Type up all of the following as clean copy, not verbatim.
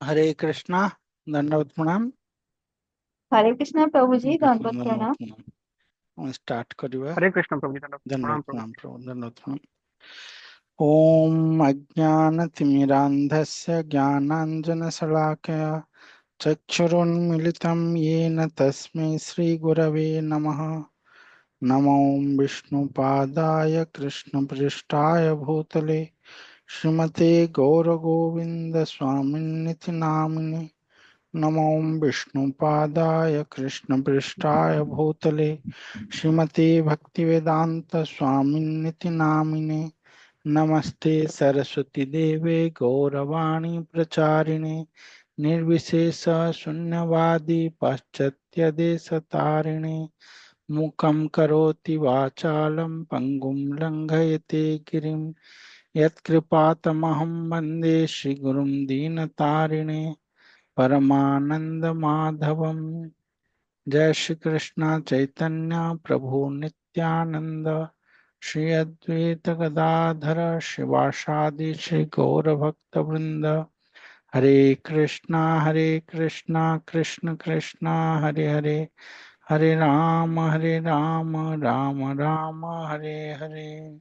हरे कृष्णा। दंडवत प्रणाम। हरे कृष्णा प्रभु जी, दंडवत दंडवत प्रणाम। प्रणाम। स्टार्ट करिवा। हरे कृष्ण प्रभु जी, दंडवत दंडवत प्रणाम प्रभु। प्रणाम प्रभु, दंडवत प्रणाम। ओम अज्ञानतिमिरान्धस्य ज्ञानाञ्जनशलाकया चक्षुरुन्मिलितं येन तस्मै श्रीगुरवे नमः। नमो विष्णुपादाय कृष्णपृष्ठाय भूतले श्रीमते गौरगोविन्द स्वामिन्निति नामिने। नमो विष्णुपादाय कृष्णपृष्ठाय भूतले श्रीमते भक्तिवेदांत स्वामिन्निति नामिने। नमस्ते सरस्वती देवे गौरवाणी प्रचारिणे निर्विशेष शून्यवादी पाश्चात्य देश तारिणे। मूकं करोति वाचालं पंगुं लंघयते गिरिं यत्कृपातमहं वन्दे श्रीगुरुं दीनतारिणे परमानंद माधवम। जय श्री कृष्ण चैतन्य प्रभु नित्यानंद श्री अद्वैत गदाधर शिवासादि श्री गौर भक्त वृंद। हरे कृष्णा कृष्ण कृष्ण हरे हरे, हरे राम राम राम हरे हरे।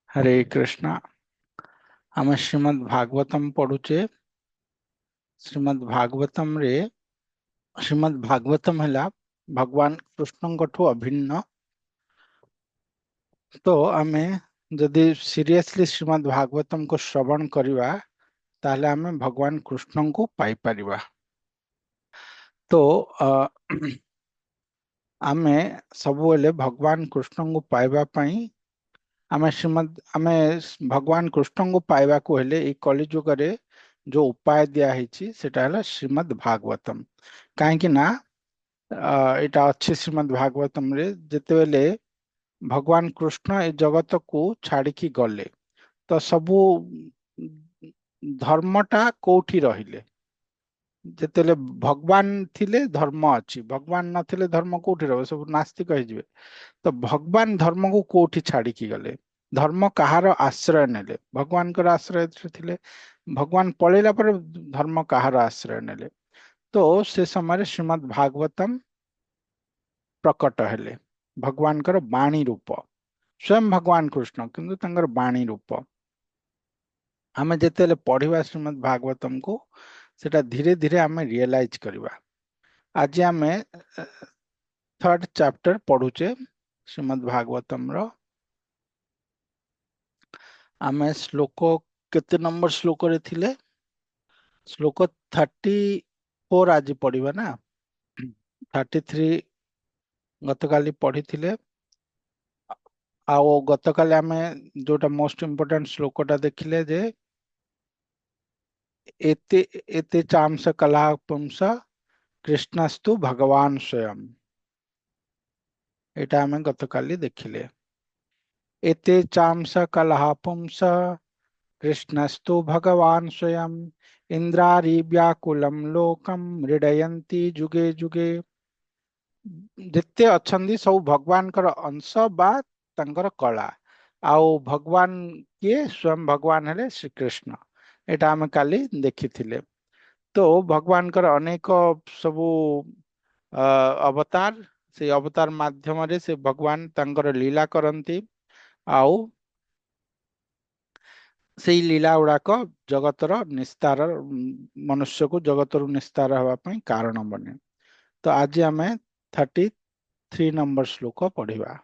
हरे कृष्णा। आम श्रीमद् भागवतम पढ़ुचे। श्रीमद् भागवतम रे श्रीमद् भागवतम है भगवान कृष्ण अभिन्न। तो आमे जदि सीरियसली श्रीमद् भागवतम को श्रवण करिवा ताले आमे भगवान कृष्ण को पाई परिवा। तो आमे सबुले भगवान कृष्ण को पाइबा पई आमे भगवान कृष्ण को पाइबा को हेले ए कलिजुग रे जो उपाय दिया है सेटा है श्रीमद् भागवतम। कहीं ना एटा अच्छे श्रीमद् भागवतम रे जेतेबेले भगवान कृष्ण ए जगत को छाड़िकी गले तो सबू धर्मटा कोठी रहिले। जेतेले भगवान थिले धर्म अच्छी, भगवान नथिले धर्म कोठी रहे, सब नास्तिक हो। तो भगवान धर्म को कोठी छाड़िकी गले। धर्म कहार आश्रय नेले, भगवान कर आश्रय थिले। भगवान पळेला पर धर्म कहार आश्रय नेले। तो से समय श्रीमद् भागवतम प्रकट हेले भगवान कर बाणी रूप। स्वयं भगवान कृष्ण किंतु तंगर बाणी रूप। आमे जेतेले पढ़िबा श्रीमद् भागवतम को सेटा धीरे धीरे आमे रियलाइज करिबा। आज आमे थर्ड चैप्टर पढ़ुचे श्रीमद् भागवतम रो। आमे श्लोक केते नंबर श्लोक रे थिले? श्लोक 34 आज पढ़िबा ना। 33 गतकाली पढ़ी थिले। आओ गतकाली आमे जोटा मोस्ट इम्पोर्टेंट श्लोकटा देखिले जे एते एते चांस कलह पुंस कृष्णस्तु भगवान स्वयं। एटा आमे गतकाली देखिले। एते चांस कलह पुंस कृष्णस्तु भगवान स्वयं इंद्रारी व्याकुलम लोकम मृडयन्ति जुगे जुगे। जिते अछंदी सब भगवान कर अंश बा तंकर कला। आउ भगवान किए? स्वयं भगवान हेले श्री कृष्ण। एटा आमे काली देखिथिले। तो भगवान कर अनेक सबु अवतार, से अवतार माध्यम रे से भगवान तंकर लीला करंती। आउ सेई लीला गुड़ाक जगतर निस्तार, मनुष्य को जगतर निस्तार हवा पई कारण बने। तो आज आमे 33 नंबर श्लोक पढ़िबा।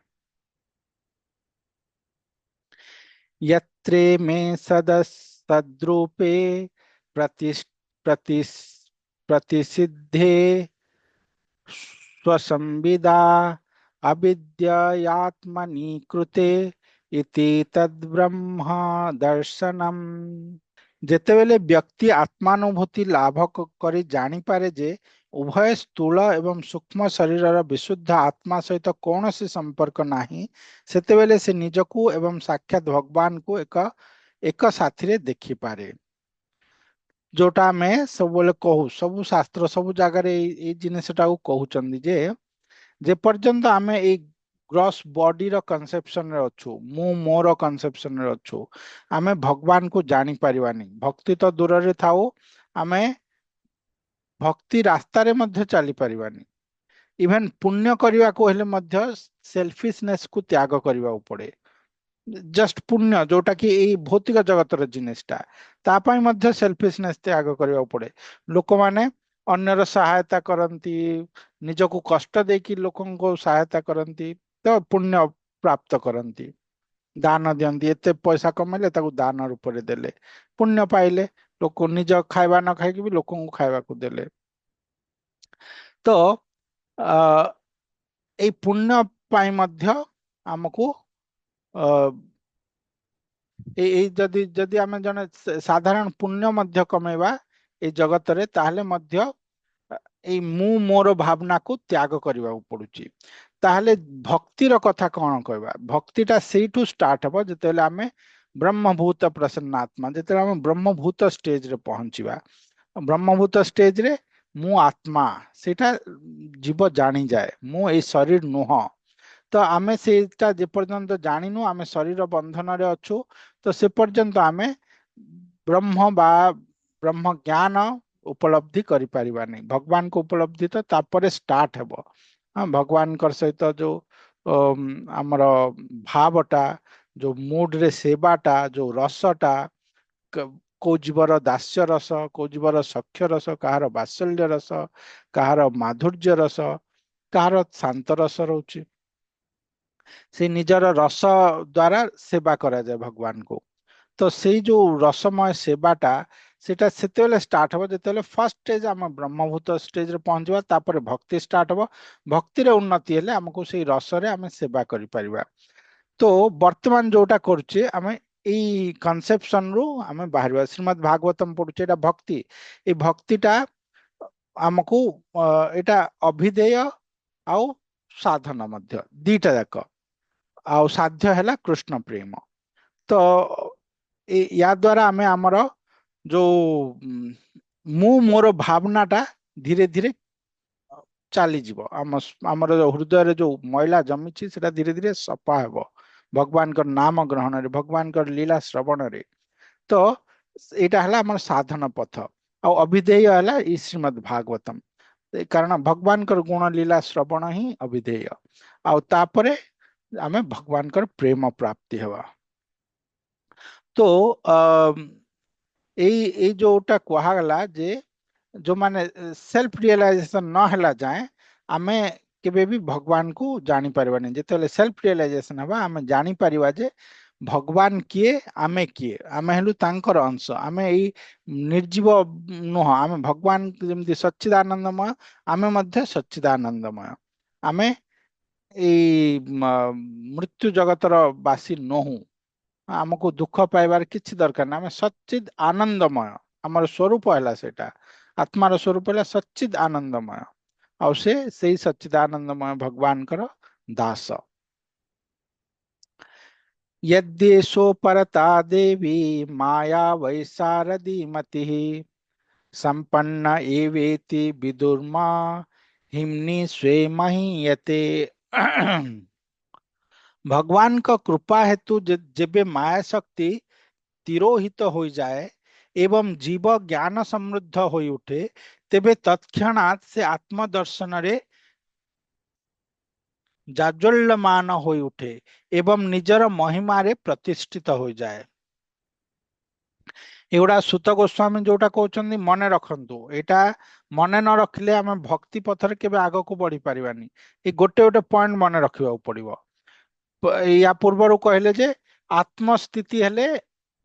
यत्रे मे सदरूपे प्रतिष्ठ प्रतिस प्रतिसिद्धे स्वसंविदा अविद्यात्मनि कृते इति तद्ब्रह्म दर्शनम। जेतेबेले व्यक्ति आत्मानुभूति लाभ करी जानी पारे जे उभय स्थूल एवं सूक्ष्म शरीरर विशुद्ध आत्मा सहित कौन सी संपर्क नाही, सेतेबेले से निजको एवं साक्षात भगवान को एक एक साथी रे देखि पारे। जोटा में सब कहू सब शास्त्र सब जगह जिनसटा कहउचंदी जे जे पर्यंत आमे ए ग्रॉस बॉडी रो कंसेप्शन रे अछु, मु मोर कंसेप्शन रे अछु, आमे भगवान को जानी परिवानी। भक्ति तो दूर रे थाओ, आमे भक्ति रास्तारे मध्य चली परिबानी। इभेन पुण्य करने को हेले मध्य सेल्फिशनेस को त्याग करने पड़े। जस्ट पुण्य जोटा कि एई भौतिक जगतर जिनिसटा तापाई मध्य सेल्फिशनेस त्याग करने पड़े। लोक माने अन्यर सहायता करती, निजको कष्ट देकी लोकन को सहायता करती तो पुण्य प्राप्त करती। दान दियंती, एते पैसा कमेले ताकू दान रूप में देले पुण्य पाइले। लोक निज खाइबा न खाइकी भी लोक को खाइबा को देले। तो आ, एई पुण्य पाई मध्य हमको एई जदि जदि आमे जने साधारण पुण्य मध्य कमेबा ए जगत रे, ताहले मध्य एई मु मोर भावना को त्याग करबा पड़ुची। ताहले भक्तिर कथा कौन कहबा? भक्तिटा सेठू स्टार्ट हबो जेतेले आमे ब्रह्मभूत प्रसन्नात्मा, जेतेले आमे ब्रह्मभूत स्टेज रे पहुंचीबा। ब्रह्मभूत स्टेज रे मु आत्मा सेटा जीव जानी जाए, मु ए शरीर नुह। तो आमे सेटा जे पर्यंत जानिनु, आमे शरीर बंधन रे अच्छु, तो से पर्यंत आमे ब्रह्म बा ब्रह्म ज्ञान उपलब्धि करि परिबानी। भगवान को उपलब्धि तो तापरे स्टार्ट हेबो। हाँ, भगवान कर सहित जो आमर भावटा, जो मूड रे सेवाटा, जो रसटा, को जीवर दास्य रस, को जीवर सख्य रस, कहार बात्सल्य रस, कहार माधुर्य रस, कहार शांत रस रहुची, से निजर रस द्वारा सेवा करा जाए भगवान को। तो से जो रसमय सेवाटा सेटा सेतेले स्टार्ट हो जेतेले फर्स्ट स्टेज आम ब्रह्मभूत स्टेज रे पहुंचवा, तापर भक्ति स्टार्ट हो। भक्ति रे उन्नति हेले हमको से रस रे आमे सेवा करि परिबा। तो वर्तमान जोटा करछे आमे एई कनसेप्शन रु आमे बाहरवा। श्रीमद् भागवतम पढुछे, एटा भक्ति। ए भक्तिटा हमको एटा अभिधेय आउ साधन मध्य दीटा जाक, आउ साध्य हैला कृष्ण प्रेम। तो या द्वारा आमे हमर जो मु मोर भावनाटा धीरे धीरे चली जीव। आमर जो हृदय रे जो मैला जमीची सेटा धीरे धीरे सफा हेबो भगवान कर नाम ग्रहण रे, भगवान कर लीला श्रवण रे। तो एटा हला हमर साधन पथ। आ अभिधेय हला ई श्रीमद् भागवतम। कारण भगवान कर गुण लीला श्रवण ही अभिधेय। आ तापरे आमे भगवान कर प्रेम प्राप्ति हेबा। तो एई जोटा कहागला जे जो माने सेल्फ रियलाइजेशन न हला जाए आमे केबे भी भगवान को जानी परिबानी। जेतेले सेल्फ रियलाइजेशन हबा आमे जानी परिबा जे भगवान किए, आमे किए। आमे हेलु तांकर अंश। आमे एई निर्जीव नुह, आमे भगवान जेमति सच्चिदानंदमय, आमे मध्य सच्चिदानंदमय। आमे एई मृत्यु जगतर बासी नहु। हमको दुख पाइबार किछि दरकार ना। आमे सच्चिद आनंदमय, हमर स्वरूप हैला सेटा, आत्मार स्वरूप हैला सच्चिद आनंदमय। और से सच्चिदानंदमय भगवान कर दास। यद्देशो परता देवी माया वैशारदी मति, संपन्न एवेति विदुर्मा हिमनी स्वे महीयते। भगवान का कृपा हेतु जेबे माया शक्ति तिरोहित हो जाए एवं जीव ज्ञान समृद्ध हो उठे, तेबे तत्क्षणात से आत्मदर्शन रे जाज्वल्यमान हो उठे एवं निजर महिमा रे प्रतिष्ठित हो जाए। एगुड़ा सुत गोस्वामी जोटा कहते मने रखंतु, एटा मने न रखिले आम भक्ति पथर के आग को बढ़ी पारिबानी। ये गोटे गोटे पॉइंट मने रखिबा पड़िबो। या पूर्वर कहले जे आत्मस्थिति हेले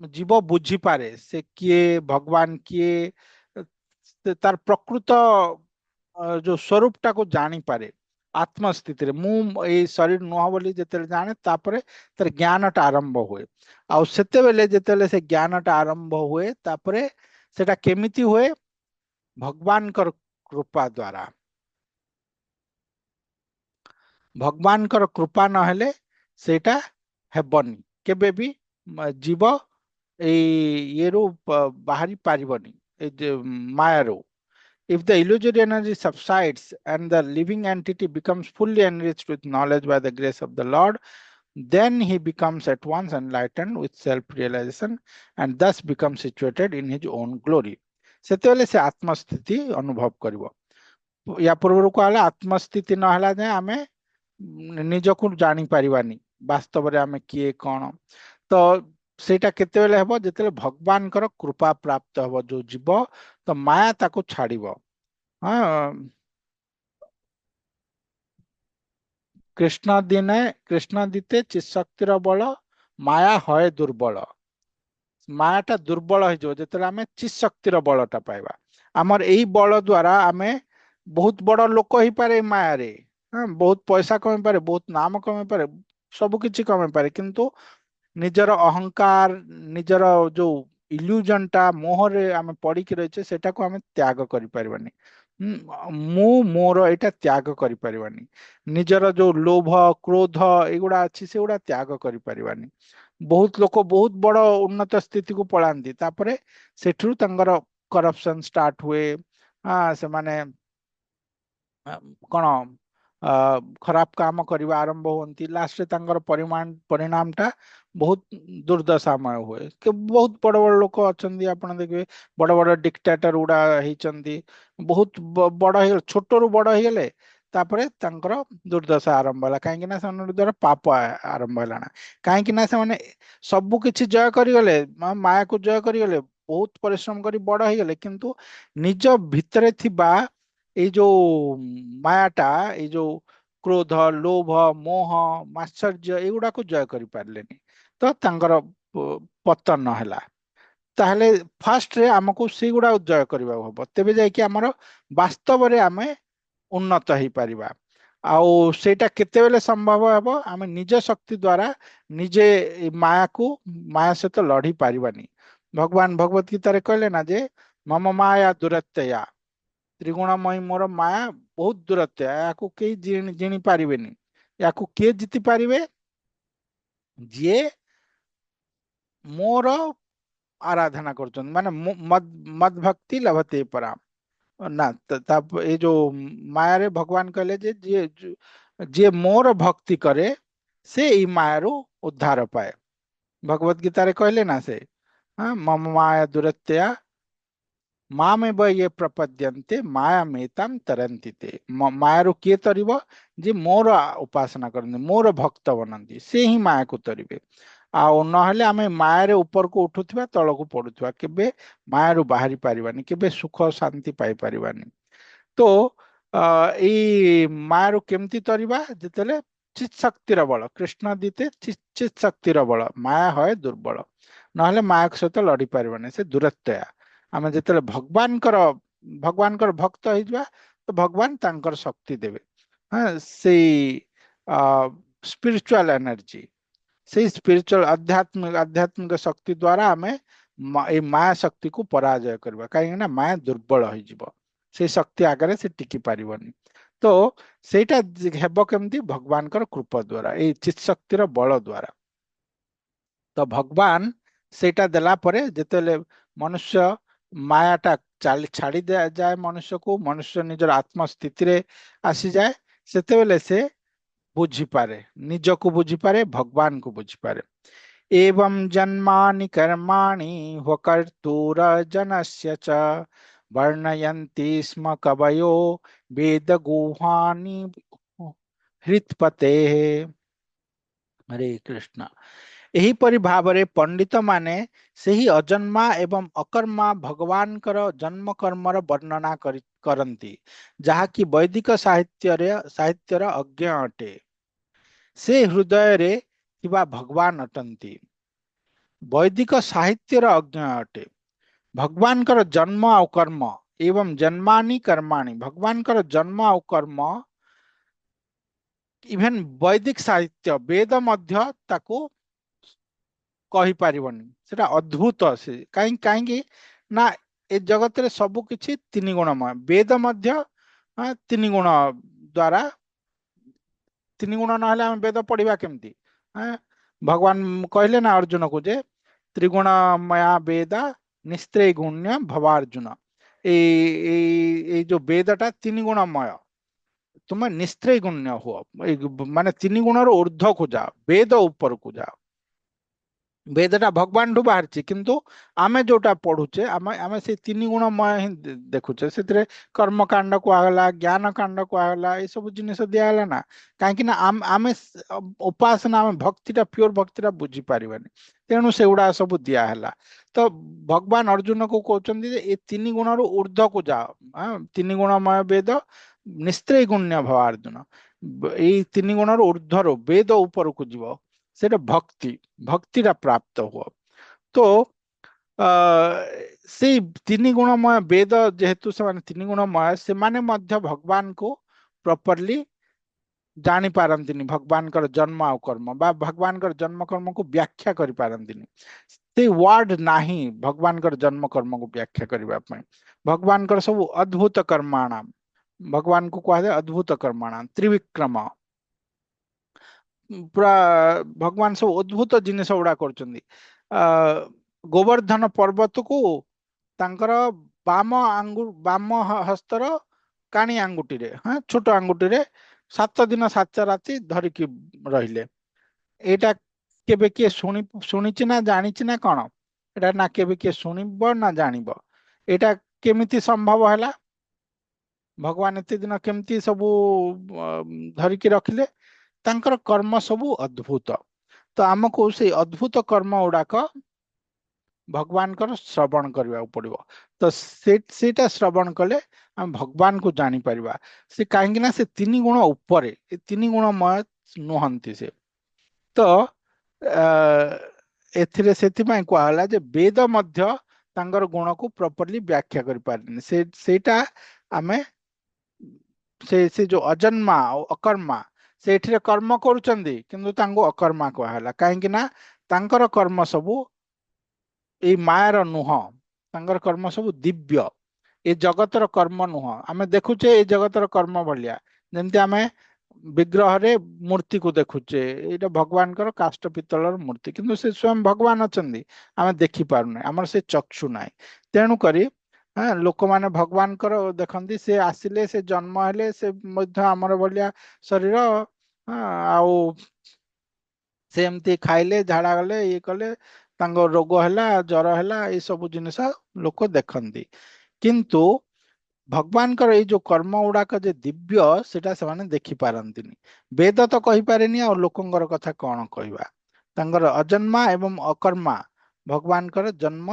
जीव बुझी पारे से किए भगवान किए, तार प्रकृत जो स्वरूप टा को जानी पारे आत्मस्थिति रे। मु ए शरीर नुह बोली जेते जाने, तापरे तार ज्ञानटा आरंभ हुए। आउ सेते बेले जेते से ज्ञानटा आरंभ हुए, तापरे सेटा केमिति हुए? भगवान कर कृपा द्वारा। भगवान कर कृपा न हेले सेटा हेबनी केबे भी। जीव ये बाहरी पारिबनी माया रो। If the illusory energy subsides and the living entity becomes fully enriched with knowledge by the grace of the Lord, then he becomes at once enlightened with self-realization and thus becomes situated in his own glory. ସେତେବେଳେ ସେ ଆତ୍ମସ୍ଥିତି ଅନୁଭବ କରିବ। ୟା ପୂର୍ବରୁ କୁହାଗଲା ଆତ୍ମସ୍ଥିତି ନହେଲା ଯାଏ ଆମେ ନିଜକୁ ଜାଣିପାରିବାନି ବାସ୍ତବରେ ଆମେ କିଏ କଣ। ତ ସେଇଟା କେତେବେଳେ ହେବ ଯେତେବେଳେ ଭଗବାନଙ୍କର କୃପା ପ୍ରାପ୍ତ ହେବ ଯୋଉ ଯିବ, ତ ମାୟା ତାକୁ ଛାଡିବ। ହଁ, କୃଷ୍ଣ ଦିତେ ଚିଶକ୍ତିର ବଳ, ମାୟା ହଏ ଦୁର୍ବଳ। ମାୟାଟା ଦୁର୍ବଳ ହେଇଯିବ ଯେତେବେଳେ ଆମେ ଚିତ୍ ଶକ୍ତିର ବଳଟା ପାଇବା। ଆମର ଏଇ ବଳ ଦ୍ଵାରା ଆମେ ବହୁତ ବଡ ଲୋକ ହେଇପାରେ ଏଇ ମାୟାରେ, ହଁ, ବହୁତ ପଇସା କମେଇ ପାରେ, ବହୁତ ନାମ କମେଇ ପାରେ, ସବୁ କିଛି କମେଇ ପାରେ, କିନ୍ତୁ ନିଜର ଅହଙ୍କାର, ନିଜର ଯୋଉ ଇଲ୍ୟୁଜନ ଟା, ମୋହରେ ଆମେ ପଡିକି ରହିଛେ, ସେଟାକୁ ଆମେ ତ୍ୟାଗ କରିପାରିବାନି। ମୁଁ ମୋର ଏଇଟା ତ୍ୟାଗ କରିପାରିବାନି। ନିଜର ଯୋଉ ଲୋଭ, କ୍ରୋଧ ଏଇଗୁଡା ଅଛି ସେଗୁଡା ତ୍ୟାଗ କରିପାରିବାନି। ବହୁତ ଲୋକ ବହୁତ ବଡ ଉନ୍ନତ ସ୍ଥିତିକୁ ପଳାନ୍ତି, ତାପରେ ସେଠରୁ ତାଙ୍କର କରପସନ ଷ୍ଟାର୍ଟ ହୁଏ। ସେମାନେ ଆ, କଣ ଆ, ଖରାପ କାମ କରିବା ଆରମ୍ଭ ହୁଅନ୍ତି, ଲାଷ୍ଟରେ ତାଙ୍କର ପରିଣାମ ଟା ବହୁତ ଦୁର୍ଦ୍ଦଶାମୟ ହୁଏ। ବହୁତ ବଡ ବଡ ଲୋକ ଅଛନ୍ତି ଆପଣ ଦେଖିବେ, ବଡ ବଡ ଡିକ୍ଟାଟର ଗୁଡା ହେଇଛନ୍ତି, ବହୁତ ବଡ ହେଇଗଲେ, ଛୋଟରୁ ବଡ ହେଇଗଲେ, ତାପରେ ତାଙ୍କର ଦୁର୍ଦ୍ଦଶା ଆରମ୍ଭ ହେଲା, କାହିଁକି ନା ସେମାନଙ୍କ ଦ୍ୱାରା ପାପ ଆରମ୍ଭ ହେଲା ନା, କାହିଁକି ନା ସେମାନେ ସବୁ କିଛି ଜୟ କରିଗଲେ, ମାୟାକୁ ଜୟ କରିଗଲେ, ବହୁତ ପରିଶ୍ରମ କରି ବଡ ହେଇଗଲେ, କିନ୍ତୁ ନିଜ ଭିତରେ ଥିବା ଏଇ ଯୋଉ ମାୟାଟା, ଏଇ ଯୋଉ କ୍ରୋଧ, ଲୋଭ, ମୋହ, ମାତ୍ସର୍ଯ୍ୟ ଏଇଗୁଡାକୁ ଜୟ କରିପାରିଲେନି, ତ ତାଙ୍କର ପତନ ହେଲା। ତାହେଲେ ଫାଷ୍ଟରେ ଆମକୁ ସେଇଗୁଡା ଜୟ କରିବାକୁ ହବ, ତେବେ ଯାଇକି ଆମର ବାସ୍ତବରେ ଆମେ ଉନ୍ନତ ହେଇପାରିବା। ଆଉ ସେଇଟା କେତେବେଳେ ସମ୍ଭବ ହେବ? ଆମେ ନିଜ ଶକ୍ତି ଦ୍ଵାରା ନିଜେ ଏଇ ମାୟା ସହିତ ଲଢି ପାରିବାନି। ଭଗବାନ ଭଗବତ ଗୀତାରେ କହିଲେ ନା ଯେ ମମ ମାୟା ଦୁରତ୍ୟୟା, ତ୍ରିଗୁଣମୟୀ ମୋର ମାୟା ବହୁତ ଦୂରତ୍ୟ, ୟାକୁ କେହି ଜିଣି ପାରିବେନି। ୟାକୁ କିଏ ଜିତି ପାରିବେ? ଯିଏ ମୋର ଆରାଧନା କରୁଛନ୍ତି, ମାନେ ମଦ ଭକ୍ତି ଲଭତେ ପରାମ। ନା ଏଇ ଯୋଉ ମାୟାରେ ଭଗବାନ କହିଲେ ଯେ ଯିଏ ଯିଏ ମୋର ଭକ୍ତି କରେ ସେ ଏଇ ମାୟାରୁ ଉଦ୍ଧାର ପାଏ। ଭଗବତ ଗୀତାରେ କହିଲେ ନା ସେ, ମମ ମାୟା ଦୁରତ୍ୟା ମାମେବ ଇଏ ପ୍ରପଦ୍ୟନ୍ତେ ମାୟା ମେତାମ୍ ତରନ୍ତି ତେ। ମାୟାରୁ କିଏ ତରିବ? ଯେ ମୋର ଉପାସନା କରନ୍ତି, ମୋର ଭକ୍ତ ବନନ୍ତି, ସେ ହିଁ ମାୟାକୁ ତରିବେ। ଆଉ ନହେଲେ ଆମେ ମାୟାରେ ଉପରକୁ ଉଠୁଥିବା ତଳକୁ ପଡୁଥିବା, କେବେ ମାୟାରୁ ବାହାରି ପାରିବାନି, କେବେ ସୁଖ ଶାନ୍ତି ପାଇପାରିବାନି। ତ ଏଇ ମାୟାରୁ କେମିତି ତରିବା? ଯେତେବେଳେ ଚିତ୍ ଶକ୍ତିର ବଳ, କୃଷ୍ଣ ଦିତେ ଚିତ୍ ଶକ୍ତିର ବଳ, ମାୟା ହଏ ଦୁର୍ବଳ। ନହେଲେ ମାୟା ସହିତ ଲଢି ପାରିବାନି, ସେ ଦୂରତ୍ୟା। ଆମେ ଯେତେବେଳେ ଭଗବାନଙ୍କର ଭକ୍ତ ହେଇଯିବା, ତ ଭଗବାନ ତାଙ୍କର ଶକ୍ତି ଦେବେ। ହଁ, ସେଇ ସ୍ପିରିଚୁଆଲ ଏନର୍ଜି, ସେଇ ସ୍ପିରିଚୁଆଲ ଆଧ୍ୟାତ୍ମିକ ଶକ୍ତି ଦ୍ଵାରା ଆମେ ଏଇ ମାୟା ଶକ୍ତିକୁ ପରାଜୟ କରିବା, କାହିଁକି ନା ମାୟା ଦୁର୍ବଳ ହେଇଯିବ, ସେଇ ଶକ୍ତି ଆଗରେ ସେ ଟିକି ପାରିବନି। ତ ସେଇଟା ହେବ କେମିତି? ଭଗବାନଙ୍କର କୃପା ଦ୍ଵାରା, ଏଇ ଚିତ୍ ଶକ୍ତିର ବଳ ଦ୍ଵାରା। ତ ଭଗବାନ ସେଇଟା ଦେଲା ପରେ ଯେତେବେଳେ ମନୁଷ୍ୟ ମାୟାଟା ଛାଡି ଦିଆଯାଏ ମନୁଷ୍ୟକୁ, ମନୁଷ୍ୟ ନିଜର ଆତ୍ମସ୍ଥିତିରେ ଆସିଯାଏ, ସେତେବେଳେ ସେ ବୁଝିପାରେ, ନିଜକୁ ବୁଝିପାରେ, ଭଗବାନକୁ ବୁଝିପାରେ। एवं जन्मानि कर्माणि ह्वकर्तुरजनस्य च वर्णयन्ति स्म कवयो वेदगुहानि हृत्पतेः। हरे कृष्ण। एहीपरि भाବରେ ପଣ୍ଡିତ ମାନେ ସେହି ଅଜନ୍ମା ଏବଂ ଅକର୍ମା ଭଗବାନଙ୍କର ଜନ୍ମ କର୍ମର ବର୍ଣ୍ଣନା କରନ୍ତି, ଯାହାକି ବୈଦିକ ସାହିତ୍ୟର ଅଜ୍ଞ ଅଟେ। ସେ ହୃଦୟରେ ଥିବା ଭଗବାନ ଅଟନ୍ତି, ବୈଦିକ ସାହିତ୍ୟର ଅଜ୍ଞ ଅଟେ। ଭଗବାନଙ୍କର ଜନ୍ମ ଆଉ କର୍ମ, ଏବଂ ଜନ୍ମାନି କର୍ମାଣି, ଭଗବାନଙ୍କର ଜନ୍ମ ଆଉ କର୍ମ, ଇଭେନ ବୈଦିକ ସାହିତ୍ୟ ବେଦ ମଧ୍ୟ ତାକୁ କହିପାରିବନି, ସେଟା ଅଦ୍ଭୁତ। ସେ କାହିଁକି ନା ଏ ଜଗତରେ ସବୁ କିଛି ତିନି ଗୁଣମୟ, ବେଦ ମଧ୍ୟ ତିନି ଗୁଣ ଦ୍ଵାରା, ତିନି ଗୁଣ ନହେଲେ ଆମେ ବେଦ ପଢିବା କେମିତି? ଆଁ, ଭଗବାନ କହିଲେ ନା ଅର୍ଜୁନକୁ ଯେ ତ୍ରିଗୁଣମୟା ବେଦ ନିସ୍ତ୍ରେୟ ଗୁଣ୍ୟ ଭବାର୍ଜୁନ। ଏଇ ଯୋଉ ବେଦଟା ତିନି ଗୁଣମୟ, ତୁମେ ନିସ୍ତ୍ରେୟ ଗୁଣ୍ୟ ହୁଅ, ମାନେ ତିନି ଗୁଣର ঊର୍ଧ୍ୱକୁ ଯାଅ, ବେଦ ଉପରକୁ ଯାଅ। वेदटा भगवान ठू बाहर किंतु आमे जोटा पढ़ुचे आमे आमे से तीन गुणमय ही देखुचे से कर्म कांड कहला ज्ञान कांड कहला ये सब जिनिस दियाला ना कहीं ना आमे उपासना आमे भक्तिटा प्योर भक्तिटा बुझी पारिबानी तेणु से गुड़ा सब दियाला तो भगवान अर्जुन को कहते ये तीन गुण रु ऊर्ध्व को जाओ हाँ तीन गुणमय वेद निस्त्रेय गुण्य भव अर्जुन ये तीन गुण रु ऊर्ध्व रु वेद ऊपर को जीव सेटा भक्ति भक्तिटा प्राप्त हुआ तो आ, से तीन गुणमय वेद जेहेतु से तीन गुणमय से माने मध्य भगवान को प्रॉपरली जानी पारंतिनी भगवान कर जन्म आ कर्म बा भगवान कर जन्म कर्म को व्याख्या करि पारंतिनी से वर्ड नाही भगवान कर जन्म कर्म को व्याख्या करबा पई भगवान कर सब अद्भुत कर्माणाम भगवान को कहा जाए अद्भुत कर्माणाम त्रिविक्रम पूरा भगवान सब अद्भुत जिनिस गुड़ा करछन्ती गोवर्धन पर्वत को तांकर बाम हस्तर काणी आंगुठी रे हाँ छोट आंगुठी रे 7 दिन 7 राति धरिकी रहिले एटा केबे किए शुणिछि ना जानिछि ना कौन एटा ना केबे किए शुणिब ना जानिब एटा केमिति संभव हैला भगवान एते दिन केमिति सबू धरिकी रखिले तांकर कर्म सबू अद्भुत तो आमको से अद्भुत कर्म गुड़ाक भगवान कर श्रवण करने पड़ो तो सेटा श्रवण कले हम भगवान को जानी परिबा से कहीं ना से तीन गुण ऊपर तीन गुणमय नुहंती से तो एथिरे सेथिपाई कहला जे वेद मध्य तांकर गुण को प्रॉपरली व्याख्या करि पारनी से सेटा आमे से जो अजन्मा और अकर्मा से कर्म करुचंदी किंतु तांको अकर्मा कहला कहीं ना तांकर कर्म सबू एई मायार नुह तांकर कर्म सब दिव्य ए जगतर कर्म नुह आमे देखुचे ए जगतर कर्म भलिया जेमति आमे विग्रह रे मूर्ति को देखुचे एटा भगवान कर काष्ठ पित्तलर मूर्ति किंतु से स्वयं भगवान अछंदी आमे देखि पारुने हमर से चक्षु नाय तेणु करी हाँ लोक माने भगवान कर देखंती से आसिले से जन्म हेले से मध्य हमर भलिया शरीर हाँ आउ से एमती खाइले झाड़ा गले ये कले तांको रोग हैला जर हैला ये सब जिनिस लोक देखंती किंतु भगवान कर ये जो कर्म गुड़ाक जे दिव्य सेटा से माने देखि पारंतिनी वेद तो कहि पारेनी और लोकंगर कथा कौन कहवा तांकर अजन्मा एवं अकर्मा भगवान कर जन्म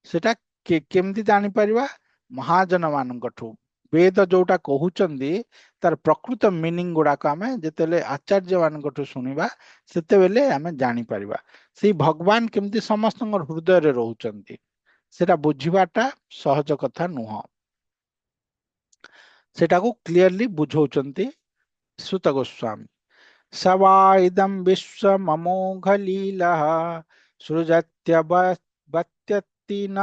सेटा केमती जानी परिबा महाजन मानकठू वेद जोटा कहउचंदी तार प्रकृत मीनिंग गुड़ाक आमे जेतेले आचार्य मानकठू सुनिबा सेतेबेले आमे जानी परिबा से भगवान केमती समस्त हृदय रे रहउचंदी सेटा बुझिबाटा सहज कथा नुह सेटा को क्लियरली बुझौचंती सुत गोस्वामी सवा इदं विश्व ममोघ लीला सृजत्यवत्यत्ति न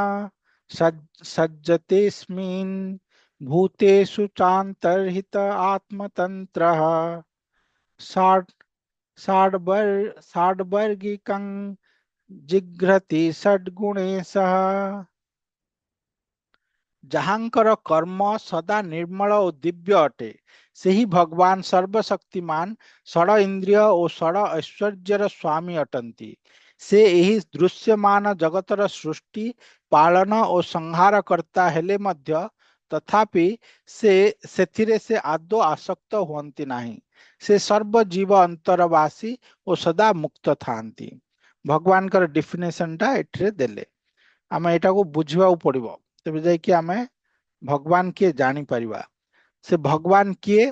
सज्जतेऽस्मिन् भूतेषु चान्तर्हित आत्मतन्त्रः षाड् षाड्वर्गिकं जिघ्रति षड्गुणेशः जहांकर कर्म सदा निर्मल और दिव्य अटे से ही भगवान सर्वशक्तिमान षड इंद्रिय और षड ऐश्वर्यर स्वामी अटंती से यही दृश्यमान जगतर सृष्टि पालन और संहार करता हेले मध्य तथापि से सेथिरे से आदौ आसक्त हुअंती नाही से सर्व जीव अंतरवासी और सदा मुक्त थांती भगवान कर डेफिनेशन टा एठरे देले आमे एटा को बुझिबा पड़िबो तेबे जाय कि आमे भगवान किए जानी परिबा से भगवान किए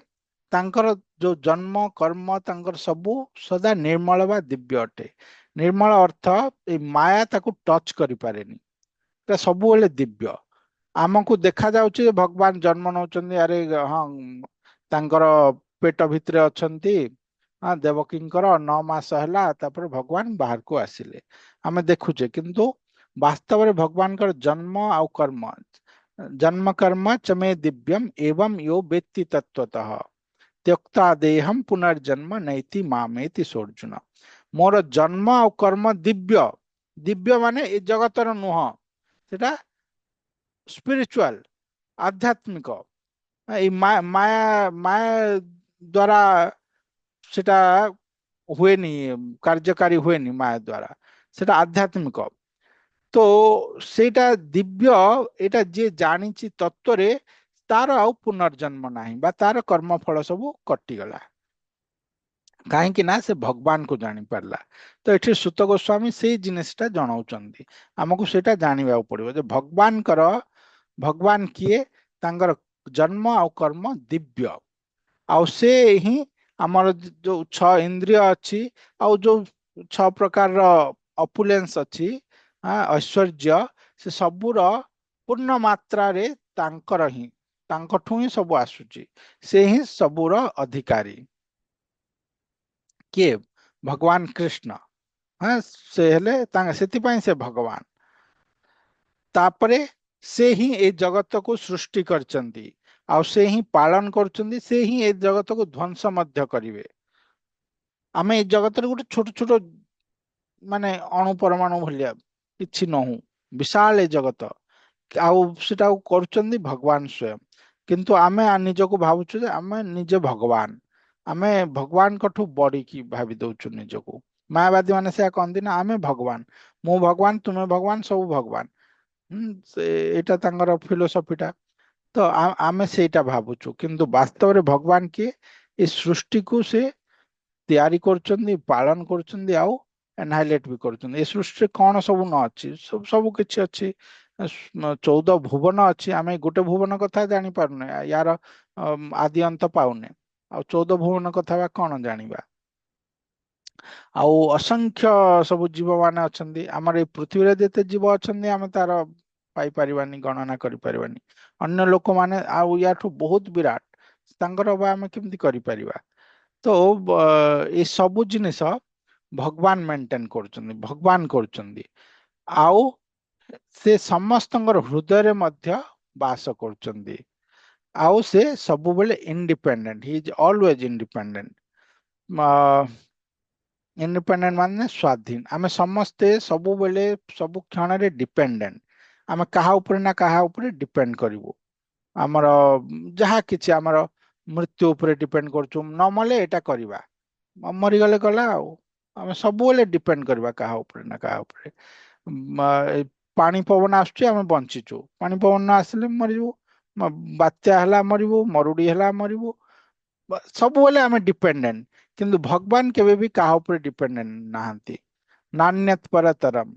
तांकर जो जन्म कर्म तांकर सबु सदा निर्मल बा दिव्य अटे निर्मल अर्थ ए माया ताकू टच करि पारेनी ता सबु बेले दिव्य आमको देखा जाउची भगवान जन्म नौचंदी अरे हाँ तांकर पेट भितरे अछंती हाँ देवकींकर 9 मास हला तापर भगवान बाहर को आसिले आमे देखुचे किंतु वास्तव में भगवान कर जन्म आउ कर्म जन्म कर्म चमे दिव्यम एवं यो वेत्ति तत्वतः त्यक्ता देहम पुनर्जन्म नैति मामेति सोर्जुन मोर जन्म और कर्म दिव्य दिव्य माने ए जगतर नुह सेटा स्पिरिचुअल आध्यात्मिक ए माया माया द्वारा सेटा हुएनी कार्यकारी हुएनी माया द्वारा ସେଟା ଆଧ୍ୟାତ୍ମିକ। ତ ସେଇଟା ଦିବ୍ୟ, ଏଇଟା ଯିଏ ଜାଣିଛି ତତ୍ଵରେ ତାର ଆଉ ପୁନର୍ଜନ୍ମ ନାହିଁ ବା ତାର କର୍ମଫଳ ସବୁ କଟିଗଲା। କାହିଁକି ନା ସେ ଭଗବାନଙ୍କୁ ଜାଣିପାରିଲା। ତ ଏଠି ସୁତ ଗୋସ୍ୱାମୀ ସେଇ ଜିନିଷଟା ଜଣାଉଛନ୍ତି, ଆମକୁ ସେଇଟା ଜାଣିବାକୁ ପଡିବ ଯେ ଭଗବାନ କିଏ, ତାଙ୍କର ଜନ୍ମ ଆଉ କର୍ମ ଦିବ୍ୟ। ଆଉ ସେ ହିଁ ଆମର ଯୋଉ ଛଅ ଇନ୍ଦ୍ରିୟ ଅଛି ଆଉ ଯୋଉ ଛଅ ପ୍ରକାରର ଅପୁଲେନ୍ସ ଅଛି, ଐଶ୍ୱର୍ଯ୍ୟ, ସେ ସବୁର ପୂର୍ଣ୍ଣ ମାତ୍ରାରେ ତାଙ୍କର ହିଁ, ତାଙ୍କଠୁ ହିଁ ସବୁ ଆସୁଛି। ସେ ହିଁ ସବୁର ଅଧିକାରୀ। କିଏ? ଭଗବାନ କୃଷ୍ଣ। ହଁ, ସେ ହେଲେ ସେଥିପାଇଁ ସେ ଭଗବାନ। ତାପରେ ସେ ହିଁ ଏ ଜଗତକୁ ସୃଷ୍ଟି କରିଛନ୍ତି, ଆଉ ସେ ହିଁ ପାଳନ କରୁଛନ୍ତି, ସେ ହିଁ ଏ ଜଗତକୁ ଧ୍ୱଂସ ମଧ୍ୟ କରିବେ। ଆମେ ଏ ଜଗତରେ ଗୋଟେ ଛୋଟ ଛୋଟ ମାନେ ଅଣୁ ପରମାଣୁ ଭଳିଆ କିଛି ନହୁଁ, ବିଶାଳ ଏ ଜଗତ। ଆଉ ସେଟାକୁ କରୁଛନ୍ତି ଭଗବାନ ସ୍ୱୟଂ। କିନ୍ତୁ ଆମେ ନିଜକୁ ଭାବୁଛୁ ଯେ ଆମେ ନିଜେ ଭଗବାନ, ଆମେ ଭଗବାନଙ୍କଠୁ ବଢିକି ଭାବି ଦଉଛୁ ନିଜକୁ। ମାୟାବାଦୀ ମାନେ ସେୟା କହନ୍ତି ନା, ଆମେ ଭଗବାନ, ମୁଁ ଭଗବାନ, ତୁମେ ଭଗବାନ, ସବୁ ଭଗବାନ। ଏଇଟା ତାଙ୍କର ଫିଲୋସଫିଟା। ତ ଆମେ ସେଇଟା ଭାବୁଛୁ, କିନ୍ତୁ ବାସ୍ତବରେ ଭଗବାନ କିଏ? ଏ ସୃଷ୍ଟିକୁ ସେ ତିଆରି କରୁଛନ୍ତି, ପାଳନ କରୁଛନ୍ତି, ଆଉ ଏନହାଇଲେଟ ବି କରୁଛନ୍ତି। ଏ ସୃଷ୍ଟିରେ କଣ ସବୁ ନ ଅଛି, ସବୁ ସବୁ କିଛି ଅଛି। 14 ଭୁବନ ଅଛି, ଆମେ ଗୋଟେ ଭୁବନ କଥା ଜାଣିପାରୁନେ, ୟାର ଆଦି ଅନ୍ତ ପାଉନେ, ଆଉ 14 ଭୁବନ କଥା ବା କଣ ଜାଣିବା। ଆଉ ଅସଂଖ୍ୟ ସବୁ ଜୀବ ମାନେ ଅଛନ୍ତି, ଆମର ଏଇ ପୃଥିବୀରେ ଯେତେ ଜୀବ ଅଛନ୍ତି ଆମେ ତାର ପାଇପାରିବାନି, ଗଣନା କରିପାରିବାନି। ଅନ୍ୟ ଲୋକମାନେ ଆଉ ୟାଠୁ ବହୁତ ବିରାଟ, ତାଙ୍କର ବା ଆମେ କେମିତି କରିପାରିବା। ତ ଏ ସବୁ ଜିନିଷ ଭଗବାନ ମେଣ୍ଟେନ କରୁଛନ୍ତି, ଭଗବାନ କରୁଛନ୍ତି। ଆଉ ସେ ସମସ୍ତଙ୍କର ହୃଦୟରେ ମଧ୍ୟ ବାସ କରୁଛନ୍ତି। ଆଉ ସେ ସବୁବେଳେ independent, Hi is always independent. Independent ମାନେ ସ୍ୱାଧୀନ। ଆମେ ସମସ୍ତେ ସବୁବେଳେ ସବୁ କ୍ଷଣରେ ଡିପେଣ୍ଡେଣ୍ଟ, ଆମେ କାହା ଉପରେ ନା କାହା ଉପରେ ଡିପେଣ୍ଡ କରିବୁ। ଆମର ଯାହା କିଛି ଆମର ମୃତ୍ୟୁ ଉପରେ ଡିପେଣ୍ଡ କରୁଛୁ, ନ ମଲେ ଏଇଟା କରିବା, ମରିଗଲେ ଗଲା। ଆଉ ଆମେ ସବୁବେଳେ ଡିପେଣ୍ଡ କରିବା କାହା ଉପରେ ନା କାହା ଉପରେ। ଏ ପାଣି ପବନ ଆସୁଛି ଆମେ ବଞ୍ଚିଛୁ, ପାଣି ପବନ ନ ଆସିଲେ ମରିଯିବୁ। ବାତ୍ୟା ହେଲା ମରିବୁ, ମରୁଡି ହେଲା ମରିବୁ, ସବୁବେଳେ ଆମେ ଡିପେଣ୍ଡେଣ୍ଟ। କିନ୍ତୁ ଭଗବାନ କେବେ ବି କାହା ଉପରେ ଡିପେଣ୍ଡେଣ୍ଟ ନାହାନ୍ତି। ନାନ୍ୟତ୍ ପରତରମ୍,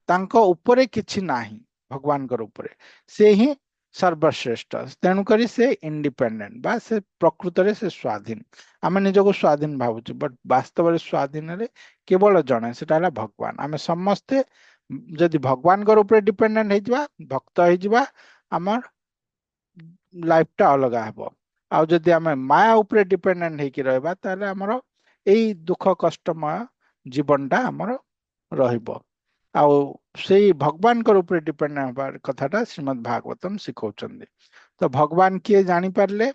ତାଙ୍କ ଉପରେ କିଛି ନାହିଁ, ଭଗବାନଙ୍କର ଉପରେ ସେ ହିଁ ସର୍ବଶ୍ରେଷ୍ଠ। ତେଣୁକରି ସେ ଇଣ୍ଡିପେଣ୍ଡେଣ୍ଟ ବା ସେ ପ୍ରକୃତରେ ସେ ସ୍ୱାଧୀନ। ଆମେ ନିଜକୁ ସ୍ୱାଧୀନ ଭାବୁଛୁ, ବଟ ବାସ୍ତବରେ ସ୍ୱାଧୀନରେ କେବଳ ଜଣେ, ସେଟା ହେଲା ଭଗବାନ। ଆମେ ସମସ୍ତେ ଯଦି ଭଗବାନଙ୍କର ଉପରେ ଡିପେଣ୍ଡେଣ୍ଟ ହେଇଯିବା, ଭକ୍ତ ହେଇଯିବା, ଆମର ଲାଇଫ ଟା ଅଲଗା ହେବ। ଆଉ ଯଦି ଆମେ ମାୟା ଉପରେ ଡିପେଣ୍ଡେଣ୍ଟ ହେଇକି ରହିବା, ତାହେଲେ ଆମର ଏଇ ଦୁଃଖ କଷ୍ଟମୟ ଜୀବନଟା ଆମର ରହିବ। ଆଉ ସେଇ ଭଗବାନଙ୍କର ଉପରେ ଡିପେଣ୍ଡ ହେବାର କଥାଟା ଶ୍ରୀମଦ୍ ଭାଗବତମ ଶିଖଉଛନ୍ତି। ତ ଭଗବାନ କିଏ ଜାଣିପାରିଲେ,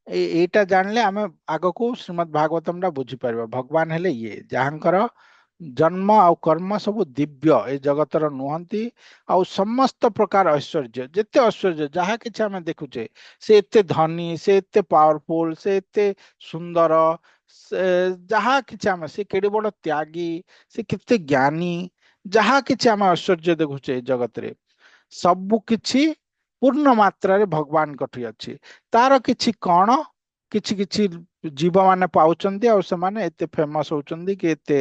ଏଇଟା ଜାଣିଲେ ଆମେ ଆଗକୁ ଶ୍ରୀମଦ୍ ଭାଗବତମ ଟା ବୁଝିପାରିବା। ଭଗବାନ ହେଲେ ଇଏ ଯାହାଙ୍କର ଜନ୍ମ ଆଉ କର୍ମ ସବୁ ଦିବ୍ୟ, ଏ ଜଗତର ନୁହନ୍ତି। ଆଉ ସମସ୍ତ ପ୍ରକାର ଐଶ୍ୱର୍ଯ୍ୟ, ଯେତେ ଐଶ୍ୱର୍ଯ୍ୟ ଯାହା କିଛି ଆମେ ଦେଖୁଛେ, ସେ ଏତେ ଧନୀ, ସେ ଏତେ ପାୱାରଫୁଲ, ସେ ଏତେ ସୁନ୍ଦର, ସେ ଯାହା କିଛି ଆମେ, ସେ କେଡେ ବଡ ତ୍ୟାଗୀ, ସେ କେତେ ଜ୍ଞାନୀ, ଯାହା କିଛି ଆମେ ଐଶ୍ୱର୍ଯ୍ୟ ଦେଖୁଛେ ଏ ଜଗତରେ, ସବୁ କିଛି ପୂର୍ଣ୍ଣ ମାତ୍ରାରେ ଭଗବାନଙ୍କଠି ଅଛି। ତାର କିଛି କଣ କିଛି କିଛି ଜୀବ ମାନେ ପାଉଛନ୍ତି, ଆଉ ସେମାନେ ଏତେ ଫେମସ ହଉଛନ୍ତି କି ଏତେ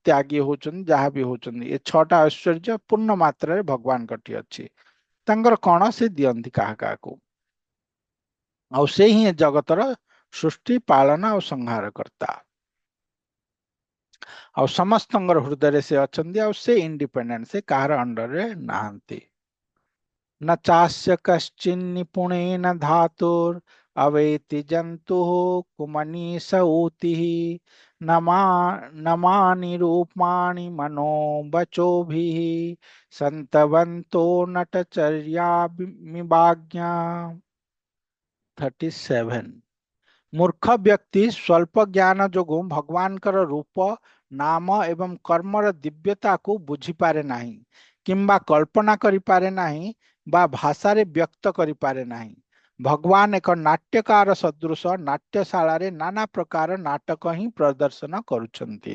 ତ୍ୟାଗୀ ହଉଛନ୍ତି, ଯାହା ବି ହଉଛନ୍ତି। ଏ 6ଟା ଐଶ୍ୱର୍ଯ୍ୟ ପୂର୍ଣ୍ଣ ମାତ୍ରାରେ ଭଗବାନଙ୍କଠି ଅଛି। ତାଙ୍କର କଣ ସେ ଦିଅନ୍ତି କାହା କାହାକୁ। ଆଉ ସେ ହିଁ ଏ ଜଗତର ସୃଷ୍ଟି, ପାଳନ ଆଉ ସଂହାର କର୍ତ୍ତା। ଆଉ ସମସ୍ତଙ୍କର ହୃଦୟରେ ସେ ଅଛନ୍ତି, ଆଉ ସେ ଇଣ୍ଡିପେଣ୍ଡେଣ୍ଟ, ସେ କାହାର ଅଣ୍ଡରରେ ନାହାନ୍ତି। न चास्य कश्चिन् निपुणेन धातुर् अवेति जन्तुः कुमनीष ऊतिः नमानि रूपाणि मनो वचोभिः सन्तवन्तो नटचर्यामिवाज्ञा। 37। मूर्ख ବ୍ୟକ୍ତି ସ୍ୱଳ୍ପ ଜ୍ଞାନ ଯୋଗୁଁ ଭଗବାନଙ୍କର ରୂପ, ନାମ ଏବଂ କର୍ମର ଦିବ୍ୟତାକୁ ବୁଝିପାରେ ନାହିଁ, କିମ୍ବା କଳ୍ପନା କରିପାରେ ନାହିଁ, ବା ଭାଷାରେ ବ୍ୟକ୍ତ କରିପାରେ ନାହିଁ। ଭଗବାନ ଏକ ନାଟ୍ୟକାର ସଦୃଶ ନାଟ୍ୟଶାଳାରେ ନାନା ପ୍ରକାର ନାଟକ ହିଁ ପ୍ରଦର୍ଶନ କରୁଛନ୍ତି।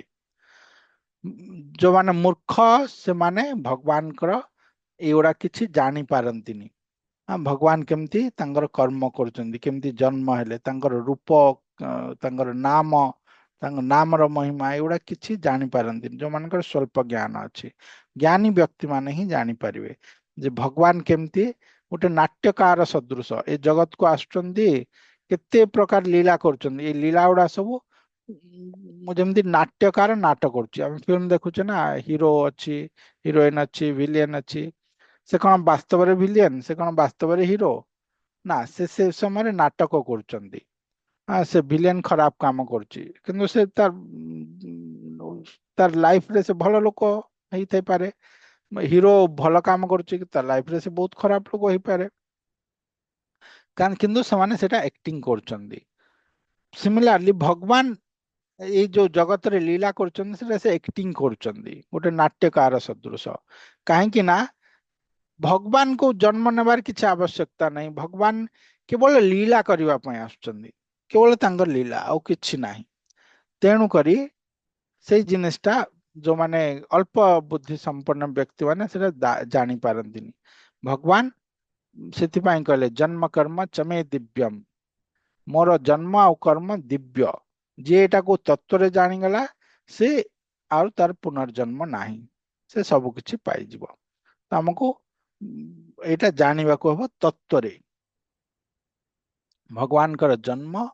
जो माने मूर्ख से माने भगवान एगुड़ा किछि जानी पारंतिनी। हाँ, भगवान केमती तांकर कर्म करुचंदी, केमती जन्म हेले, तांकर रूप, तांकर नाम, तांकर नामर महिमा एगुड़ा किछि जानी पारंतिनी। जो मानकर स्वल्प ज्ञान अछि, ज्ञानी व्यक्ति माने ही जानी पारिबे जे भगवान केमती गोटे नाट्यकार सदृश ए जगत को आसुचंदी, केते प्रकार लीला करुचंदी। ए लीला गुड़ा सब जेमती नाट्यकार नाटक करुची। आम फिल्म देखुचे ना, हिरो अच्छी, हिरोइन अच्छी, विलेन अच्छी, से कौन वास्तव में विलियन, से कौन वास्तव में हिरो ना, से समय नाटक କରୁଛନ୍ତି। हाँ, से विलेन खराब काम କରୁଛି, କିନ୍ତୁ ସେ ତାର ଲାଇଫ ରେ ସେ ଭଲ ଲୋକ ହେଇଥାଇ ପାରେ। ହିରୋ ଭଲ କାମ କରୁଛି କି ତା ଲାଇଫ ରେ ସେ ବହୁତ ଖରାପ ଲୋକ ହେଇପାରେ, କାରଣ କିନ୍ତୁ ସେମାନେ ସେଟା ଆକ୍ଟିଂ କରୁଛନ୍ତି। ସିମିଲାରଲି ଭଗବାନ ଏଇ ଯୋଉ ଜଗତରେ ଲୀଳା କରୁଛନ୍ତି ସେଟା ସେ ଆକ୍ଟିଂ କରୁଛନ୍ତି, ଗୋଟେ ନାଟ୍ୟକାର ସଦୃଶ। କାହିଁକି ନା भगवान को जन्म नेबार किसी आवश्यकता नहीं। भगवान केवल लीला करने ପାଇଁ ଆସୁଛନ୍ତି, କେବଳ ତାଙ୍କର लीला ଆଉ କିଛି ନାହିଁ। ତେଣୁ କରି ସେଇ ଜିନିସଟା जो माने अल्प बुद्धि संपन्न व्यक्ति माने सेटा जानी पारंतिनी। भगवान ସେଥିପାଇଁ କହିଲେ जन्म कर्म चमे दिव्यम, मोर जन्म ଆଉ कर्म दिव्य। जे एटा को तत्व रे जानिगला से आउ तार पुनर्जन्म नाही, से सब किछि पाइजिବ। तो हमको एटा जानिबाको हबो तत्वरे। भगवान कर जन्म,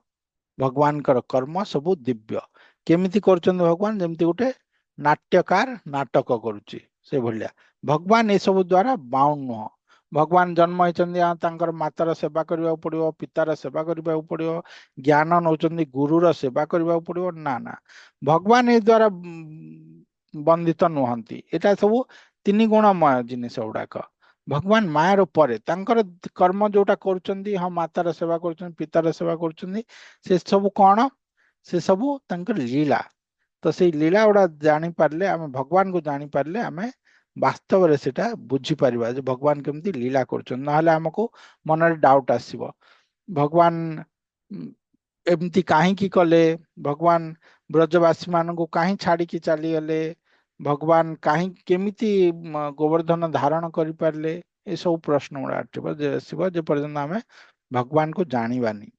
भगवान कर कर्म सबु दिव्य। केमिति करचंद भगवान, जेमति गोटे नाट्यकार नाटक करुची से भलिया। भगवान ए सब द्वारा बाउंड नुह। भगवान जन्म होइचंदी तांकर मातार सेवा करबा पड़िबो, पितार सेवा करबा पड़िबो, ज्ञान नौचंदी गुरुर सेवा करबा पड़िबो, ना ना, भगवान ए द्वारा बंदित नुहंती। एटा सब तीन गुणमय जिनिस गुड़ाक। भगवान मायर परे तांकर कर्म जोटा करुचंदी, हाँ मातार सेवा करुचंदी, पितार सेवा करुचंदी, से सब कौन, से सब तांकर लीला। तो से लीला गुड़ा जानी पारले, आमे भगवान को जानी पारले, आमे वास्तव रे सेटा बुझी परिबा जे भगवान केमती लीला करुचंदी। नहले हमको मन रे डाउट आसीबो, भगवान एमती काहींकी कले, भगवान ब्रजवासी मानक काहीं छाड़ी की चली गले, भगवान काहीं केमिति गोवर्धन धारण करि पारले, ए सब प्रश्न गुड़ा आसीबो जे पर्यंत आमे भगवान को जानिबानी।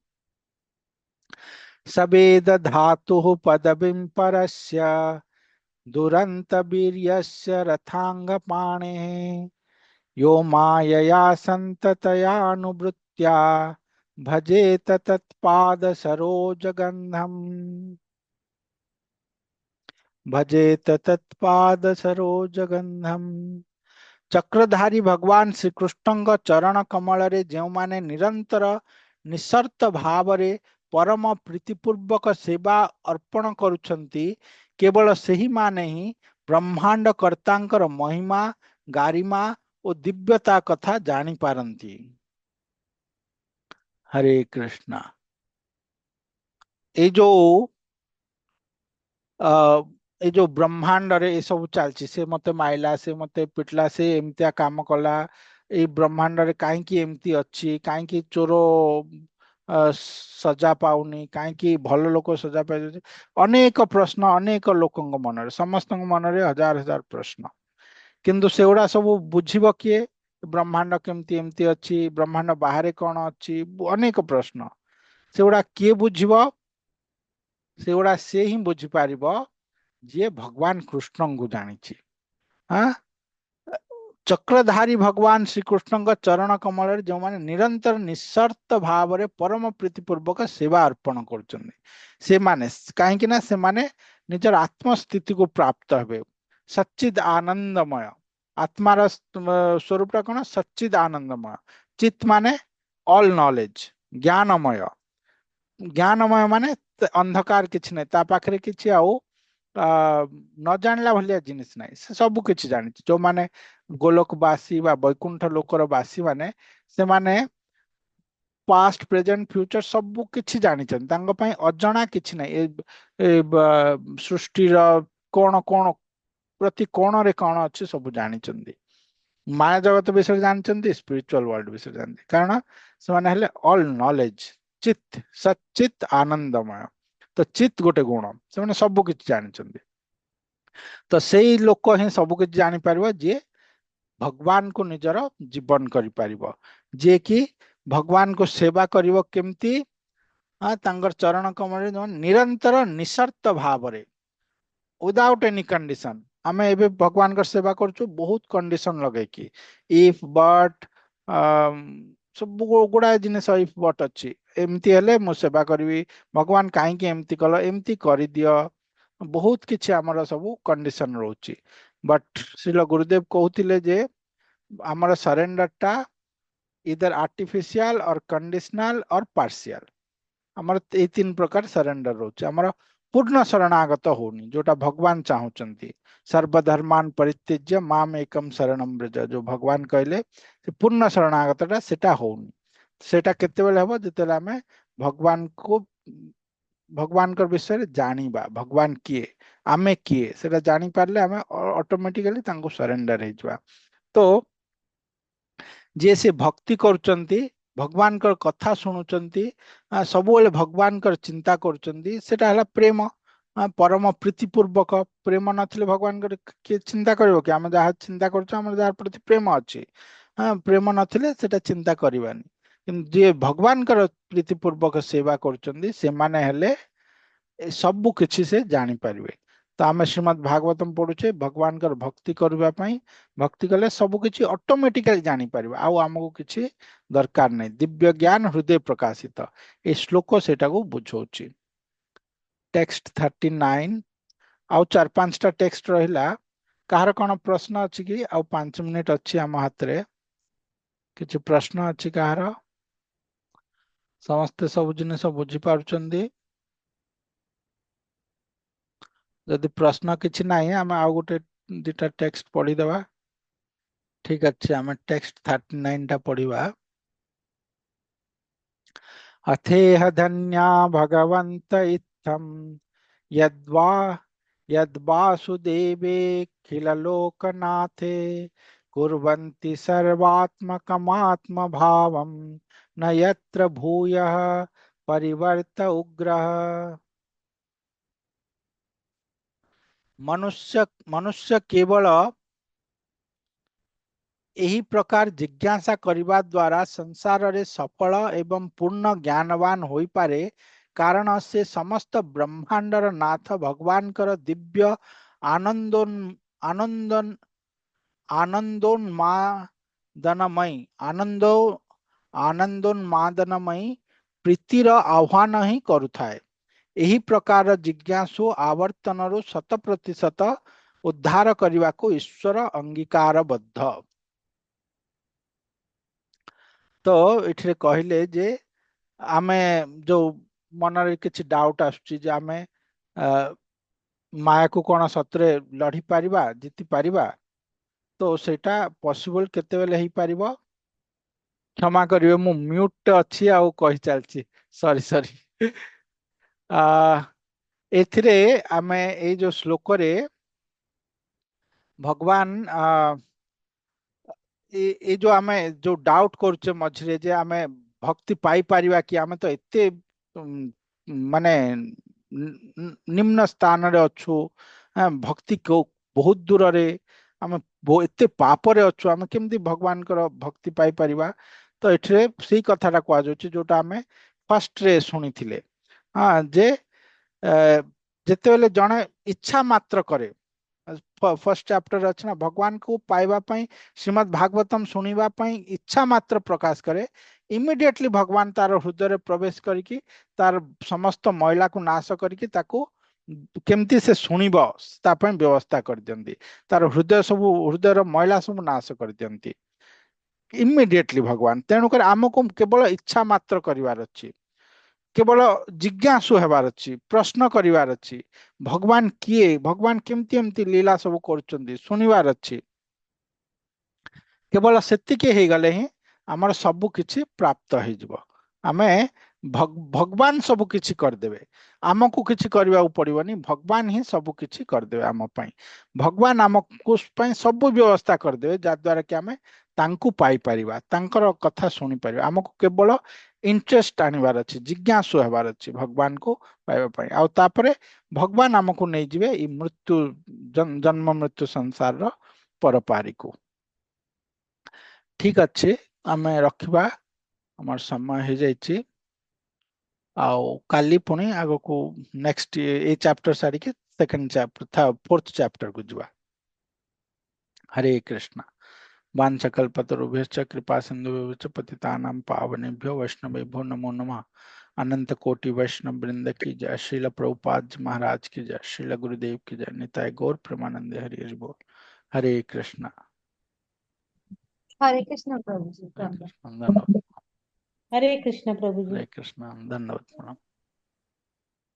सवेद धातु पदवीं परस्य दुरंत वीर्यस्य रथांग पाणे, यो मायया संततयानुवृत्त्या भजेत तत्पाद सरोजगंधम, भजेत तत्पाद सरोजगंधम। चक्रधारी भगवान श्री कृष्ण चरण कमल रे जो माने निरंतर निसर्त भाव रे परम प्रीतिपूर्वक सेवा अर्पण करुछंती, केवल सही माने ही ब्रह्मांड कर्तांकर महिमा, गारिमा और दिव्यता कथा जानी पारंती। हरे कृष्णा। ये जो ये जो ब्रह्मांड रे ये सब चलची, से मते माइला, से मते पिटला, से एमतिया काम कला, ये ब्रह्मांड रे काईकी एमती अच्छी, काईकी चोर सजा पाउनी, काईकी भल लोक सजा पाइ, अनेक प्रश्न अनेक लोकंग मन रे, समस्त मन रे हजार हजार प्रश्न। किंतु सेगुड़ा सब बुझिबो किए, ब्रह्मांड केमती एमती अच्छी, ब्रह्मांड बाहरे कौन अच्छी, अनेक प्रश्न। सेगुड़ा किए बुझिबो, सेगुड़ा से ही बुझी पारिबो जे भगवान कृष्ण को जानी। हाँ, चक्रधारी भगवान श्री कृष्ण चरण कमल रे जो माने निरंतर निस्सर्त भाव रे परम प्रीतिपूर्वक सेवा अर्पण करुचंदी, से माने काहेकि ना से माने निजर आत्मस्थिति को प्राप्त हेबे। सच्चिद आनंदमय, आत्मार स्वरूपटा कौन, सच्चिद आनंदमय। चित माने ऑल नॉलेज, ज्ञानमय। ज्ञानमय माने अंधकार किछि नै, ता पाखरे किछि आउ न जानला भलिया जिनिस नाही, से सब किछि जानि। जो माने गोलोकवासी बा वैकुंठ लोकर वासी माने, से माने पास्ट प्रेजेंट फ्यूचर सब किछि जानिछन, तांग पई अजଣା किछि नाही। सृष्टि र कोण कोण प्रति कोण रे कोण अछि सब जानिछन्ती। माया जगत विषय जानते, स्पिरिचुअल वर्ल्ड विषय जानते, कारण से माने हेले ऑल नॉलेज। चित सच्चित आनंदमय, तो चित गोटे गुण, से माने सब किछि जानते। तो सेई लोक ही सब किछि जानि पारिबो जे भगवान को निजर जीवन करि पारिबो, जे कि भगवान को सेवा करिवो केमती, तांगर चरण कमल निरंतर निसर्त भावरे विदाउट एनी कंडीशन। आमे एबे भगवान कर सेवा करछु बहुत कंडीशन लगे कि इफ बट सब गुड़ा जिनिस इफ बट अछि, एमती हेले मु सेवा करबी, भगवान काहे कि एमती कल एमती करि दियो, बहुत किछि हमर सब कंडीशन रहउछि। बट श्रील गुरुदेव कहउतिले जे हमर सरेंडर टा इधर आर्टिफिशियल और कंडीशनल और पार्शियल, ଆମର ଏଇ ତିନି ପ୍ରକାର ସରେଣ୍ଡର ରହୁଛି। ଆମର ପୂର୍ଣ୍ଣ ଶରଣାଗତ ହଉନି, ଯୋଉଟା ଭଗବାନ ଚାହୁଁଛନ୍ତି। ସର୍ବଧର୍ମାନ ପରିତ୍ୟଜ୍ୟ ମାମ ଏକମ ଶରଣମ ବ୍ରଜ, ଯୋଉ ଭଗବାନ କହିଲେ ସେ ପୂର୍ଣ୍ଣ ଶରଣାଗତଟା ସେଟା ହଉନି। ସେଟା କେତେବେଳେ ହବ, ଯେତେବେଳେ ଆମେ ଭଗବାନକୁ ଭଗବାନଙ୍କ ବିଷୟରେ ଜାଣିବା, ଭଗବାନ କିଏ ଆମେ କିଏ ସେଟା ଜାଣିପାରିଲେ ଆମେ ଅଟୋମେଟିକାଲି ତାଙ୍କୁ ସରେଣ୍ଡର ହେଇଯିବା। ତ ଯିଏ ସେ ଭକ୍ତି କରୁଛନ୍ତି, ଭଗବାନଙ୍କର କଥା ଶୁଣୁଛନ୍ତି, ସବୁବେଳେ ଭଗବାନଙ୍କର ଚିନ୍ତା କରୁଛନ୍ତି, ସେଟା ହେଲା ପ୍ରେମ। ପରମ ପ୍ରୀତିପୂର୍ବକ ପ୍ରେମ ନଥିଲେ ଭଗବାନଙ୍କର କିଏ ଚିନ୍ତା କରିବ କି? ଆମେ ଯାହା ଚିନ୍ତା କରୁଛୁ ଆମର ଯାହା ପ୍ରତି ପ୍ରେମ ଅଛି, ପ୍ରେମ ନଥିଲେ ସେଟା ଚିନ୍ତା କରିବାନି। କିନ୍ତୁ ଯିଏ ଭଗବାନଙ୍କର ପ୍ରୀତିପୂର୍ବକ ସେବା କରୁଛନ୍ତି ସେମାନେ ହେଲେ ଏ ସବୁ କିଛି ସେ ଜାଣିପାରିବେ। ତ ଆମେ ଶ୍ରୀମଦ୍ ଭାଗବତମ ପଢୁଛେ ଭଗବାନଙ୍କର ଭକ୍ତି କରିବା ପାଇଁ, ଭକ୍ତି କଲେ ସବୁ କିଛି ଅଟୋମେଟିକାଲି ଜାଣିପାରିବା, ଆଉ ଆମକୁ କିଛି ଦରକାର ନାହିଁ। ଦିବ୍ୟ ଜ୍ଞାନ ହୃଦୟ ପ୍ରକାଶିତ, ଏ ଶ୍ଲୋକ ସେଟାକୁ ବୁଝଉଛି। ଟେକ୍ସଟ 39, ଆଉ 4-5ଟା ଟେକ୍ସଟ ରହିଲା। କାହାର କଣ ପ୍ରଶ୍ନ ଅଛି କି? ଆଉ 5 ମିନିଟ ଅଛି ଆମ ହାତରେ, କିଛି ପ୍ରଶ୍ନ ଅଛି କାହାର? ସମସ୍ତେ ସବୁ ଜିନିଷ ବୁଝି ପାରୁଛନ୍ତି? ଯଦି ପ୍ରଶ୍ନ କିଛି ନାହିଁ ଆମେ ଆଉ ଗୋଟେ 2ଟା ଟେକ୍ସଟ ପଢିଦେବା। ଠିକ ଅଛି, ଆମେ ଟେକ୍ସଟ 39 ଟା पढ़िवा। अथेह धन्या भगवन्त इत्थम यद्वा यद्वासुदेवेऽखिललोकनाथे कुर्वन्ति सर्वात्मकमात्मभावं न यत्र भूयः परिवर्त उग्रः। मनुष्य मनुष्य केवल यही प्रकार जिज्ञासा करने द्वारा संसार रे सफल एवं पूर्ण ज्ञानवान हो पारे, कारण से समस्त ब्रह्मांडर नाथ भगवान कर दिव्य आनंदोन आनंदन आनंदोन्मादनमय आनंदो आनंदोन्मादनमय प्रीतिर आह्वान ही करुथाए। यही प्रकार जिज्ञासु आवर्तन 100% उद्धार करने को ईश्वर अंगीकारबद्ध। तो ये कहले जे आमे जो मनरे किछि डाउट आसुची जे आमे माया को कौन सतरे लड़ी पारिबा, जीति पारिबा, तो सेटा पॉसिबल केतेबेले ही पारिबो? क्षमा करिवे मु म्यूट अछि आउ कहि चलछि, सॉरी सॉरी। आ एथिरे आमे ए जो श्लोक रे भगवान ए जो आमे जो डाउट करछे मझरे जे आमे भक्ति पाई पारिबा कि, आमे तो एते माने निम्न स्थान रे अच्छु, भक्ति को बहुत दूर रे आमे एते पाप रे अच्छु, आमे केमती भगवान कर भक्ति पाई पारिबा? तो एठरे सेही कथाटा कहआ जाउछि जोटा आमे फर्स्ट रे सुनी थिले, हाँ जे जेतेबेले जणे इच्छा मात्र करे, फर्स्ट चैप्टर अच्छे ना, भगवान को पाइबा पई श्रीमद् भागवतम सुनिबा पई इच्छा मात्र प्रकाश करे, इमिडिएटली भगवान तार हृदय रे प्रवेश करिकी तार समस्त महिला को नाश करिकी ताको केमती से सुनिबो ता पई व्यवस्था कर दियंती, तार हृदय सब हृदय महिला सब नाश कर दियंती इमिडिएटली भगवान। तेणु कर आमको केवल इच्छा मात्र करिवार अछि, केवल जिज्ञासु हेबार अछि, प्रश्न करिवार अछि, भगवान किए, भगवान केमती एमती लीला सब करुचंदी सुनिवार अछि। केवल सेतिके हे गले ही हमर सब किछि प्राप्त हे जिवो। आमे भगवान सब किछि कर देबे, आमको किछि करबा पड़िबनी, भगवान ही सब किछि कर देबे आम पई। भगवान आमको पई सब व्यवस्था कर देबे जा द्वारा कि आमे तांकु पाई परिबा तांकर कथा सुनी परिबा हमको केवल इंटरेस्ट आनिबार अछि जिज्ञासु हेबार अछि भगवान को पाइबा पई आ तापरे भगवान हमको नै जिवे ई मृत्यु जन्म मृत्यु संसार रो परपारी को ठीक अच्छे आमे रखिबा हमर समय हो जाइछि आउ काली पुणी आगो को नेक्स्ट ए चैप्टर सारी के सेकंड चैप्टर था फोर्थ चैप्टर को जुआ हरे कृष्णा वाञ्छकल्पतरुभ्यश्च कृपा सिन्धुभ्यश्च पतितानां पावनेभ्यो वैष्णवेभ्यो नमो नमः अनंत कोटि वैष्णव वृंद की जय श्रील प्रभुपाद जी महाराज की जय श्रील गुरुदेव की जय निताय गौर प्रेमानंद हरि हरि बोल हरे कृष्णा हरे कृष्ण प्रभु जी हरे धन्यवाद। कृष्णा धन्यवाद हरे कृष्ण प्रभु जी। हरे कृष्णा धन्यवाद प्रणाम